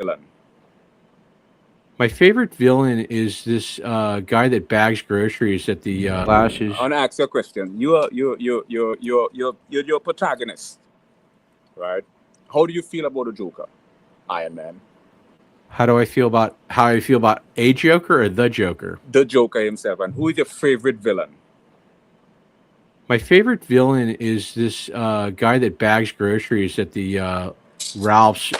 villain? My favorite villain is this guy that bags groceries at the glasses. I want to ask you a question. You're your protagonist, right? How do you feel about the Joker, Iron Man? How I feel about a Joker or the Joker? The Joker himself. And who is your favorite villain? My favorite villain is this guy that bags groceries at the Ralph's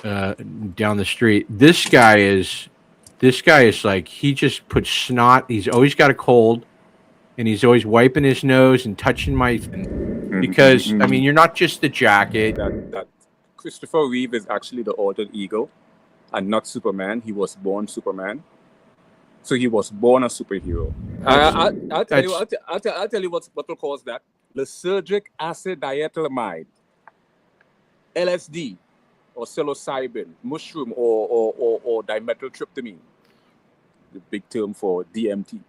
down the street. This guy is like, he just puts snot. He's always got a cold, and he's always wiping his nose and touching my. Because I mean, you're not just the jacket. That Christopher Reeve is actually the alter ego, and not Superman. He was born Superman, so he was born a superhero. I'll tell you what will cause that: lysergic acid diethylamide, LSD, or psilocybin, mushroom, or dimethyltryptamine, the big term for DMT.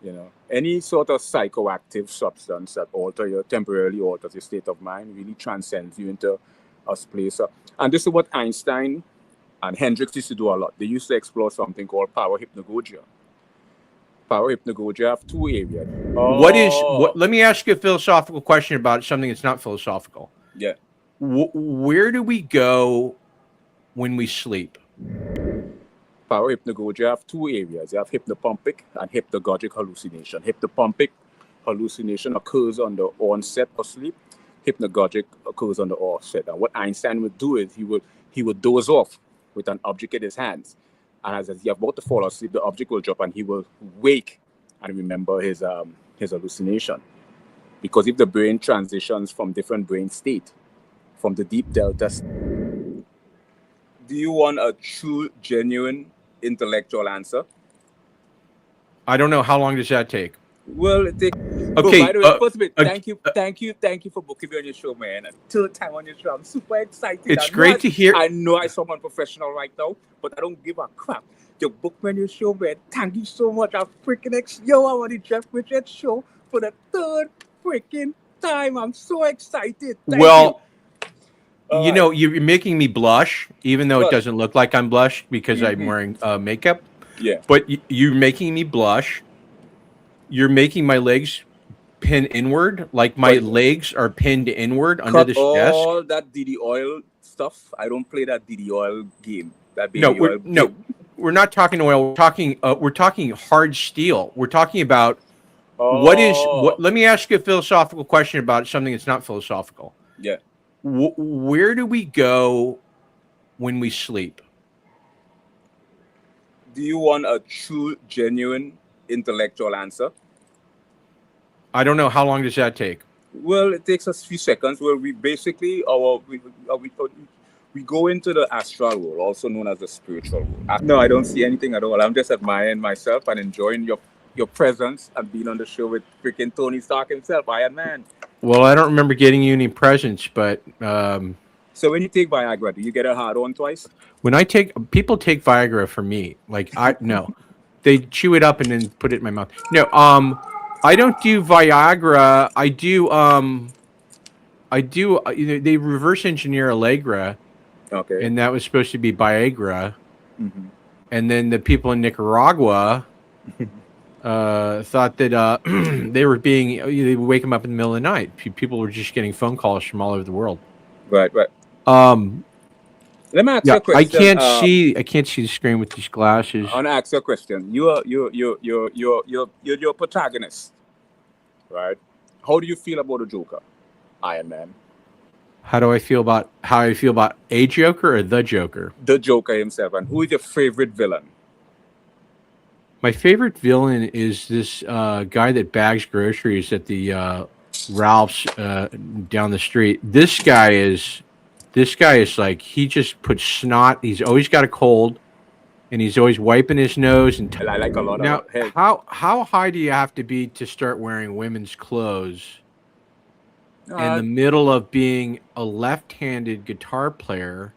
You know, any sort of psychoactive substance that temporarily alters your state of mind really transcends you into a place. And this is what Einstein and Hendricks used to do a lot. They used to explore something called power hypnagogia. Power hypnagogia have two areas. Let me ask you a philosophical question about something that's not philosophical. Yeah. Where do we go when we sleep? Power hypnagogia have two areas. You have hypnopompic and hypnagogic hallucination. Hypnopompic hallucination occurs on the onset of sleep. Hypnagogic occurs on the offset. And what Einstein would do is he would doze off with an object in his hands. And as you're about to fall asleep, the object will drop and he will wake and remember his hallucination. Because if the brain transitions from different brain state, from the deep delta, do you want a true, genuine, intellectual answer? I don't know. How long does that take? Well, it takes. Okay. By the way, first of all, thank you for booking me on your show, man. And third time on your show, I'm super excited. It's great to hear. I know I'm someone professional right now, but I don't give a crap. You booked me on your show, man. Thank you so much. I'm freaking I'm on the Jeff Richards show for the third freaking time. I'm so excited. Thank you. You know, you're making me blush, even though it doesn't look like I'm blushed because I'm wearing makeup. Yeah. But you're making me blush. You're making my legs pin inward, like my legs are pinned inward under this desk. All that DD oil stuff. I don't play that DD oil game. That baby oil game. We're not talking oil. We're talking hard steel. We're talking about let me ask you a philosophical question about something that's not philosophical. Yeah. Where do we go when we sleep? Do you want a true, genuine, intellectual answer? I don't know. How long does that take? Well, it takes us a few seconds. Well, we basically we go into the astral world, also known as the spiritual world. No, I don't see anything at all. I'm just admiring myself and enjoying your presence and being on the show with freaking Tony Stark himself, Iron Man. Well, I don't remember getting you any presents, but so when you take Viagra, do you get a hard on twice? When people take Viagra for me, like no, they chew it up and then put it in my mouth. No, I don't do Viagra. I do. They reverse engineer Allegra. Okay. And that was supposed to be Viagra. Mm-hmm. And then the people in Nicaragua thought that they would wake them up in the middle of the night. People were just getting phone calls from all over the world. Right. Let me ask you a question. I can't see the screen with these glasses. I want to ask you a question. You're your protagonist, right? How do you feel about the Joker, Iron Man? How I feel about a Joker or the Joker? The Joker himself. And who is your favorite villain? My favorite villain is this guy that bags groceries at the Ralph's down the street. This guy is like, he just puts snot. He's always got a cold, and he's always wiping his nose. And I like a lot now, of hey. How high do you have to be to start wearing women's clothes in the middle of being a left-handed guitar player?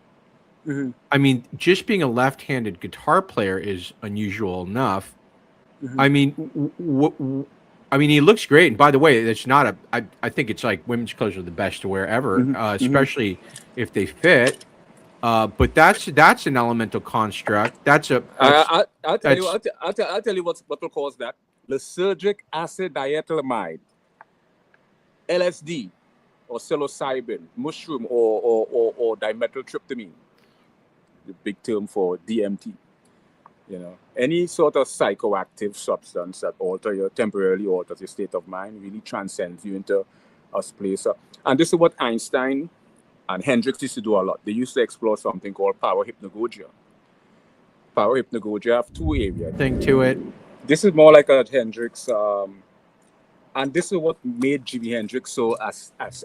Mm-hmm. I mean, just being a left-handed guitar player is unusual enough. Mm-hmm. I mean, he looks great. And by the way, it's not I think it's like women's clothes are the best to wear ever, especially if they fit. But that's an elemental construct. I'll tell you. I'll tell you what will cause that. Lysergic acid diethylamide, LSD, or psilocybin, mushroom, or dimethyltryptamine. The big term for DMT. You know, any sort of psychoactive substance that temporarily alters your state of mind, really transcends you into a place. And this is what Einstein and Hendricks used to do a lot. They used to explore something called power hypnagogia. Power hypnagogia have two areas. Thing to it. This is more like a Hendricks, and this is what made Jimi Hendrix so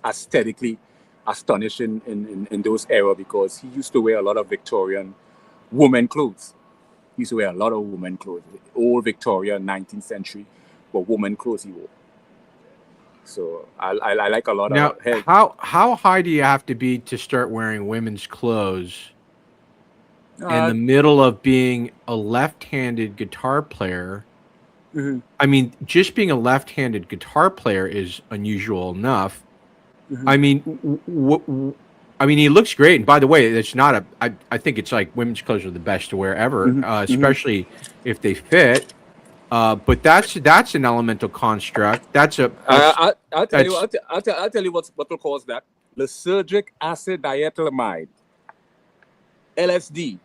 aesthetically astonishing in those eras, because he used to wear a lot of Victorian women clothes. He used to wear a lot of women clothes, old Victorian 19th century, but woman clothes he wore. So I like a lot now, of. How high do you have to be to start wearing women's clothes? In the middle of being a left-handed guitar player. Mm-hmm. I mean, just being a left-handed guitar player is unusual enough. Mm-hmm. I mean, he looks great. And by the way, it's not I think it's like women's clothes are the best to wear ever, Mm-hmm. especially if they fit. But that's an elemental construct. I'll tell you what will cause that. Lysergic acid diethylamide, LSD,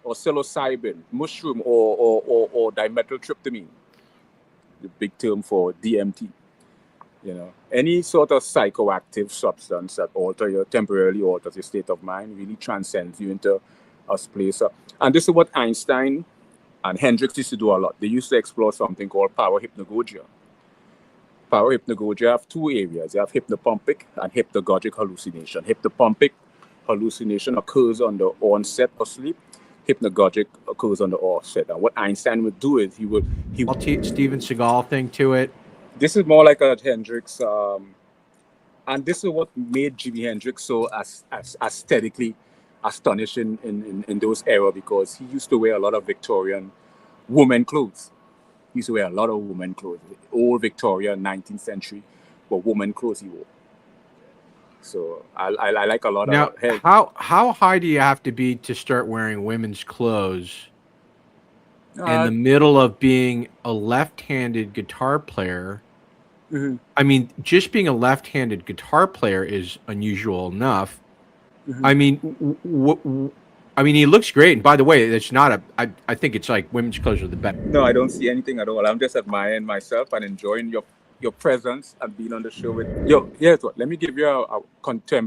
or psilocybin, mushroom, or dimethyltryptamine. The big term for DMT. You know, any sort of psychoactive substance that temporarily alters your state of mind, really transcends you into a place. And this is what Einstein and Hendricks used to do a lot. They used to explore something called power hypnagogia. Power hypnagogia have two areas. They have hypnopompic and hypnagogic hallucination. Hypnopompic hallucination occurs on the onset of sleep. Hypnagogic occurs on the offset. And what Einstein would do is he would Steven Seagal thing to it. This is more like a Hendrix, and this is what made Jimi Hendrix so aesthetically astonishing in those eras, because he used to wear a lot of Victorian women clothes. He used to wear a lot of women clothes, old Victorian 19th century, but woman clothes he wore. So I like a lot of. Now, how high do you have to be to start wearing women's clothes? In the middle of being a left-handed guitar player. Mm-hmm. I mean, just being a left-handed guitar player is unusual enough. Mm-hmm. I mean, he looks great. And by the way, it's not I think it's like women's clothes are the best. No, I don't see anything at all. I'm just admiring myself and enjoying your presence and being on the show with. Here's what. Let me give you a contemporary